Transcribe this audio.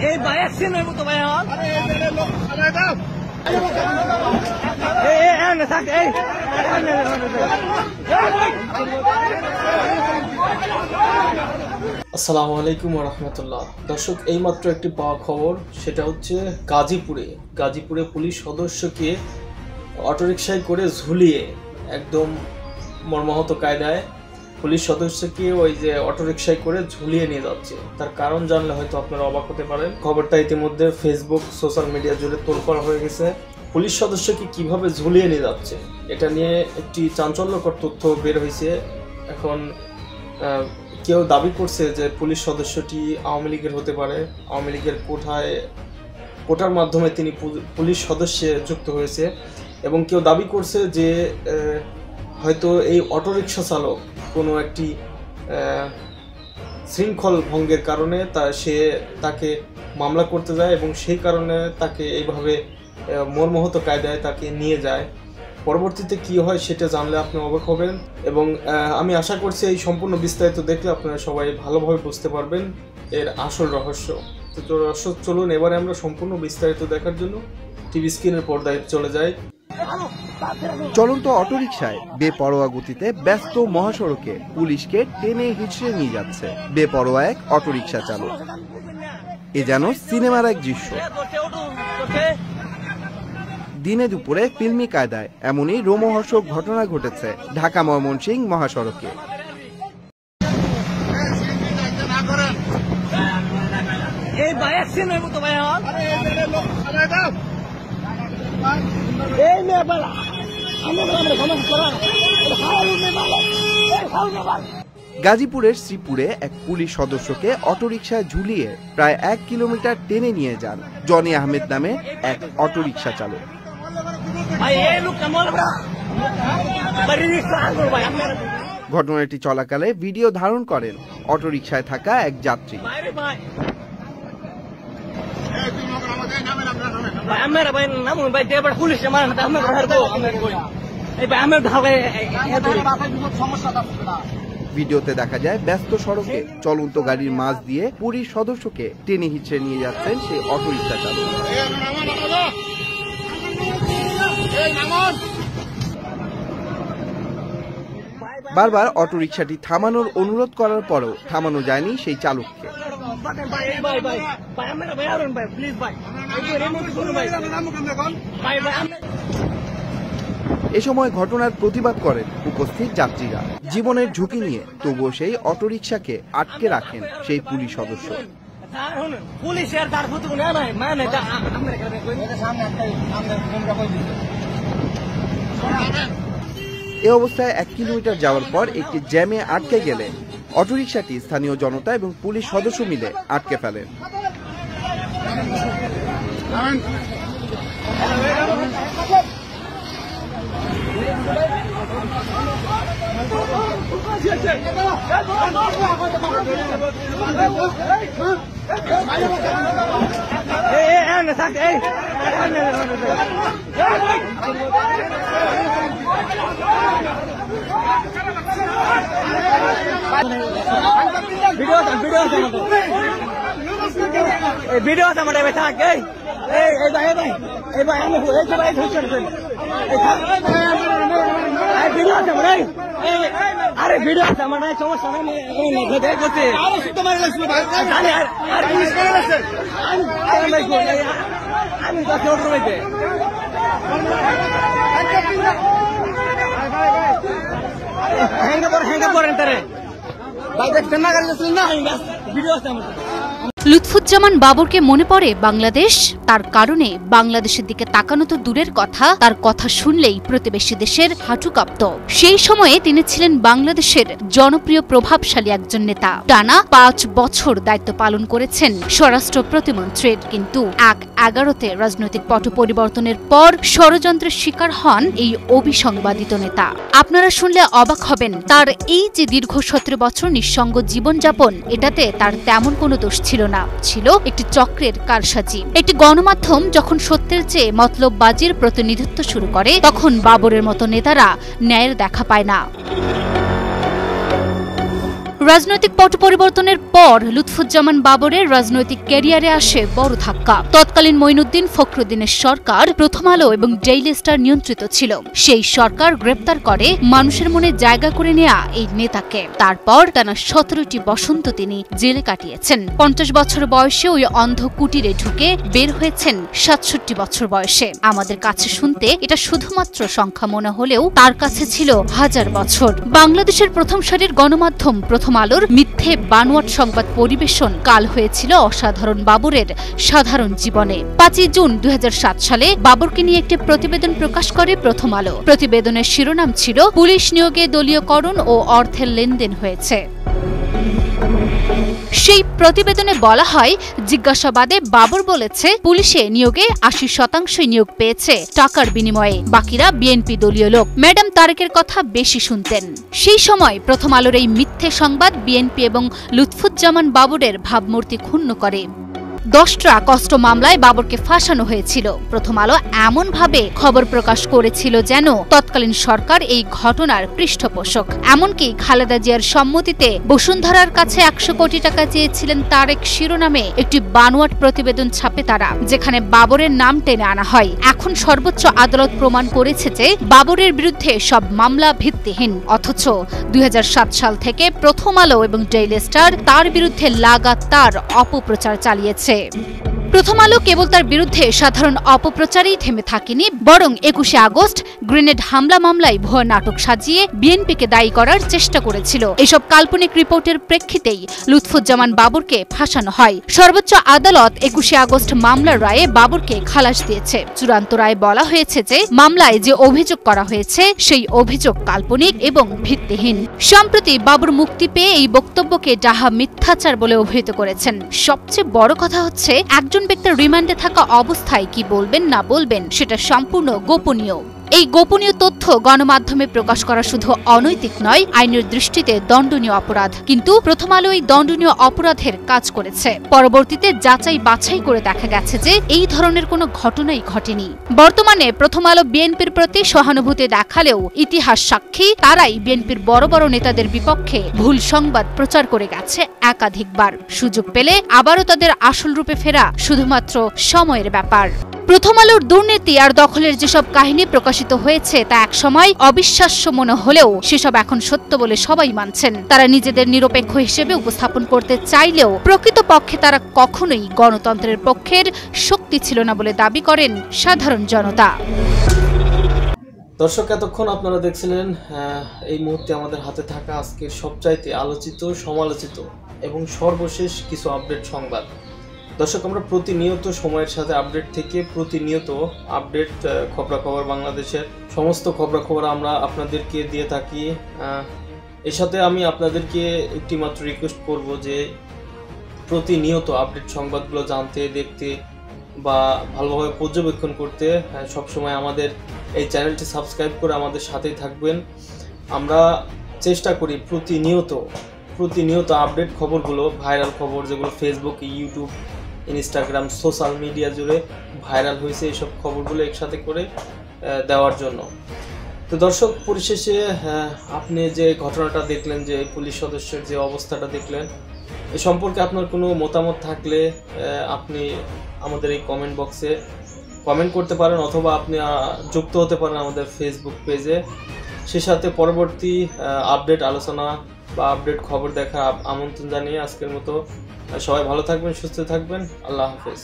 এই ভাই অ্যাকশন হইব তো ভাই আমার আসসালামু আলাইকুম ওয়া রাহমাতুল্লাহ। দর্শক, এইমাত্র একটি পাওয়া খবর, সেটা হচ্ছে গাজীপুরে পুলিশ সদস্যকে অটোরিকশায় করে ঝুলিয়ে একদম মর্মাহত কায়দায় পুলিশ সদস্যকে ওই যে অটোরিকশায় করে ঝুলিয়ে নিয়ে যাচ্ছে। তার কারণ জানলে হয়তো আপনারা অবাক হতে পারেন। খবরটা ইতিমধ্যে ফেসবুক, সোশ্যাল মিডিয়া জুড়ে তোলপাড় হয়ে গেছে। পুলিশ সদস্যকে কিভাবে ঝুলিয়ে নিয়ে যাচ্ছে এটা নিয়ে একটি চাঞ্চল্যকর তথ্য বের হয়েছে। এখন কেউ দাবি করছে যে পুলিশ সদস্যটি আওয়ামী লীগের হতে পারে, আওয়ামী লীগের কোটার মাধ্যমে তিনি পুলিশ সদস্যে যুক্ত হয়েছে, এবং কেউ দাবি করছে যে হয়তো এই অটোরিকশা চালক কোনো একটি শৃঙ্খল ভঙ্গের কারণে তাকে মামলা করতে যায় এবং সেই কারণে তাকে এইভাবে মর্মাহত কায়দায় তাকে নিয়ে যায়। পরবর্তীতে কি হয় সেটা জানলে আপনি অবাক হবেন, এবং আমি আশা করছি এই সম্পূর্ণ বিস্তারিত দেখলে আপনারা সবাই ভালোভাবে বুঝতে পারবেন এর আসল রহস্য। তো দর্শক, চলুন এবারে আমরা সম্পূর্ণ বিস্তারিত দেখার জন্য টিভি স্ক্রিনের পর্দায় চলে যাই। চলন্ত অটোরিকশায় বেপরোয়া গতিতে ব্যস্ত মহাসড়কে পুলিশকে টেনে হিঁচড়ে নিয়ে যাচ্ছে বেপরোয়া এক অটোরিকশা চালক। এ যেন সিনেমার এক দৃশ্য। দিনে দুপুরে ফিল্মি কায়দায় এমনই রোমহর্ষক ঘটনা ঘটেছে ঢাকা ময়মনসিংহ মহাসড়কে। গাজীপুরের শ্রীপুরে এক পুলিশ সদস্যকে অটোরিকশায় ঝুলিয়ে প্রায় 1 কিলোমিটার টেনে নিয়ে যান জনি আহমেদ নামে এক অটোরিকশা চালক। ঘটনাটি চলাকালে ভিডিও ধারণ করেন অটোরিকশায় থাকা এক যাত্রী। ভিডিওতে দেখা যায় ব্যস্ত সড়কে চলন্ত গাড়ির মাঝ দিয়ে পুলিশ সদস্যকে টেনে হিঁচড়ে নিয়ে যাচ্ছেন সেই অটোরিকশা চালক। বারবার অটোরিকশাটি থামানোর অনুরোধ করার পরও থামানো যায়নি সেই চালককে। এ সময় ঘটনার প্রতিবাদ করেন উপস্থিত যাত্রীরা। জীবনের ঝুঁকি নিয়ে তবুও সেই অটোরিকশাকে আটকে রাখেন সেই পুলিশ সদস্য। এ অবস্থায় 1 কিলোমিটার যাওয়ার পর একটি জ্যামে আটকে গেলে অটোরিকশাটি স্থানীয় জনতা এবং পুলিশ সদস্য মিলে আটকে ফেলেন। ভিডিও আছে আমার থাক আরে ভিডিও আছে আমার সমস্যা হ্যাঙ্গা করেন তারে ভাই দেখছেন না গাড়ি না ভিডিও আছে আমার। লুৎফুজ্জামান বাবরকে মনে পড়ে বাংলাদেশ। তার কারণে বাংলাদেশের দিকে তাকানো তো দূরের কথা, তার কথা শুনলেই প্রতিবেশী দেশের হাঁটু কাঁপত। সেই সময়ে তিনি ছিলেন বাংলাদেশের জনপ্রিয় প্রভাবশালী একজন নেতা। টানা 5 বছর দায়িত্ব পালন করেছেন স্বরাষ্ট্র প্রতিমন্ত্রীর। কিন্তু 11তে রাজনৈতিক পট পরিবর্তনের পর ষড়যন্ত্রের শিকার হন এই অবিসংবাদিত নেতা। আপনারা শুনলে অবাক হবেন, তার এই যে দীর্ঘ 17 বছর নিঃসঙ্গ জীবনযাপন, এটাতে তার তেমন কোনো দোষ ছিল না, ছিল একটি চক্রের কারসাজি। একটি গণমাধ্যম যখন সত্যের চেয়ে মতলববাজির প্রতিনিধিত্ব শুরু করে, তখন বাবরের মতো নেতারা ন্যায়ের দেখা পায় না। রাজনৈতিক পট পরিবর্তনের পর লুৎফুজ্জামান বাবরের রাজনৈতিক ক্যারিয়ারে আসে বড় ধাক্কা। তৎকালীন মঈনুদ্দিন ফখরুদ্দিনের সরকার প্রথম আলো এবং ডেইলি স্টার নিয়ন্ত্রিত ছিল। সেই সরকার গ্রেপ্তার করে মানুষের মনে জায়গা করে নেয়া এই নেতাকে। তারপর টানা 17টি বসন্ত তিনি জেলে কাটিয়েছেন। 50 বছর বয়সে ওই অন্ধ কুটিরে ঢুকে বের হয়েছেন 67 বছর বয়সে। আমাদের কাছে শুনতে এটা শুধুমাত্র সংখ্যা মনে হলেও তার কাছে ছিল হাজার বছর। বাংলাদেশের প্রথম সারির গণমাধ্যম প্রথম আলোর মিথ্যে বানোয়াট সংবাদ পরিবেশন কাল হয়েছিল অসাধারণ বাবরের সাধারণ জীবনে। 5 জুন 2007 সালে বাবরকে নিয়ে একটি প্রতিবেদন প্রকাশ করে প্রথম আলো। প্রতিবেদনের শিরোনাম ছিল পুলিশ নিয়োগে দলীয়করণ ও অর্থের লেনদেন হয়েছে। সেই প্রতিবেদনে বলা হয়, জিজ্ঞাসাবাদে বাবর বলেছে পুলিশে নিয়োগে 80% নিয়োগ পেয়েছে টাকার বিনিময়ে, বাকিরা বিএনপি দলীয় লোক। ম্যাডাম তারেকের কথা বেশি শুনতেন। সেই সময় প্রথম আলোর এই মিথ্যে সংবাদ বিএনপি এবং লুৎফুজ্জামান বাবরের ভাবমূর্তি ক্ষুণ্ণ করে। 10 ট্রাক অস্ত্র মামলায় বাবরকে ফাঁসানো হয়েছিল। প্রথম আলো এমনভাবে খবর প্রকাশ করেছিল যেন তৎকালীন সরকার এই ঘটনার পৃষ্ঠপোষক। এমনকি খালেদা জিয়ার সম্মতিতে বসুন্ধরার কাছে 100 কোটি টাকা চেয়েছিলেন তারেক শিরোনামে একটি বানোয়াট প্রতিবেদন ছাপে তারা, যেখানে বাবরের নাম টেনে আনা হয়। এখন সর্বোচ্চ আদালত প্রমাণ করেছে যে বাবরের বিরুদ্ধে সব মামলা ভিত্তিহীন। অথচ 2007 সাল থেকে প্রথম আলো এবং ডেইলি স্টার তার বিরুদ্ধে লাগাতার অপপ্রচার চালিয়েছে। প্রথম আলো কেবল তার বিরুদ্ধে সাধারণ অপপ্রচারেই থেমে থাকেনি, বরং 21 আগস্ট গ্রেনেড হামলা মামলায় ভুয়া নাটক সাজিয়ে বিএনপিকে দায়ী করার চেষ্টা করেছিল। এসব কাল্পনিক রিপোর্টের প্রেক্ষিতেই লুৎফুজ্জামান বাবরকে ফাঁসানো হয়। সর্বোচ্চ আদালত 21 আগস্ট মামলার রায়ে বাবরকে খালাস দিয়েছে। চূড়ান্ত রায়ে বলা হয়েছে যে মামলায় যে অভিযোগ করা হয়েছে সেই অভিযোগ কাল্পনিক এবং ভিত্তিহীন। সম্প্রতি বাবর মুক্তি পেয়ে এই বক্তব্যকে ডাহা মিথ্যাচার বলে অভিহিত করেছেন। সবচেয়ে বড় কথা হচ্ছে, একজন ব্যক্তির রিমান্ডে থাকা অবস্থায় কি বলবেন না বলবেন সেটা সম্পূর্ণ গোপনীয়। এই গোপনীয় তথ্য গণমাধ্যমে প্রকাশ করা শুধু অনৈতিক নয়, আইনের দৃষ্টিতে দণ্ডনীয় অপরাধ। কিন্তু প্রথম আলো এই দণ্ডনীয় অপরাধের কাজ করেছে। পরবর্তীতে যাচাই বাছাই করে দেখা গেছে যে এই ধরনের কোনো ঘটনাই ঘটেনি। বর্তমানে প্রথম আলো বিএনপির প্রতি সহানুভূতি দেখালেও ইতিহাস সাক্ষী তারাই বিএনপির বড় বড় নেতাদের বিপক্ষে ভুল সংবাদ প্রচার করে গেছে একাধিকবার। সুযোগ পেলে আবারও তাদের আসল রূপে ফেরা শুধুমাত্র সময়ের ব্যাপার। প্রথম আলোর দুর্নীতি আর দখলের যেসব কাহিনী প্রকাশিত হয়েছে তা একসময় অবিশ্বাস্য মনে হলেও সেসব এখন সত্য বলে সবাই মানছেন। তারা নিজেদের নিরপেক্ষ হিসেবে উপস্থাপন করতে চাইলেও প্রকৃতপক্ষে তারা কখনোই গণতন্ত্রের পক্ষের শক্তি ছিল না বলে দাবি করেন সাধারণ জনতা। দর্শক, এতক্ষণ আপনারা দেখছিলেন এই মুহূর্তে আমাদের হাতে থাকা আজকের সবচাইতে আলোচিত, সমালোচিত এবং সর্বশেষ কিছু আপডেট সংবাদ। দর্শক, আমরা প্রতিনিয়ত সময়ের সাথে আপডেট থেকে প্রতিনিয়ত আপডেট খবরাখবর, বাংলাদেশের সমস্ত খবরাখবর আমরা আপনাদেরকে দিয়ে থাকি। এর সাথে আমি আপনাদেরকে একটি মাত্র রিকোয়েস্ট করব যে প্রতিনিয়ত আপডেট সংবাদগুলো জানতে, দেখতে বা ভালোভাবে পর্যবেক্ষণ করতে সবসময় আমাদের এই চ্যানেলটি সাবস্ক্রাইব করে আমাদের সাথেই থাকবেন। আমরা চেষ্টা করি প্রতিনিয়ত আপডেট খবরগুলো, ভাইরাল খবর যেগুলো Facebook, YouTube, Instagram, social media জুড়ে ভাইরাল হয়েছে, এইসব খবরগুলো একসাথে করে দেওয়ার জন্য। তো দর্শক, পরিশেষে আপনি যে ঘটনাটা দেখলেন, যে পুলিশ সদস্যের যে অবস্থাটা দেখলেন, এ সম্পর্কে আপনার কোনো মতামত থাকলে আপনি আমাদের এই কমেন্ট বক্সে কমেন্ট করতে পারেন, অথবা আপনি যুক্ত হতে পারেন আমাদের ফেসবুক পেজে। সে সাথে পরবর্তী আপডেট আলোচনা বা আপডেট খবর দেখার আমন্ত্রণ জানিয়ে আজকের মতো সবাই ভালো থাকবেন, সুস্থ থাকবেন। আল্লাহ হাফেজ।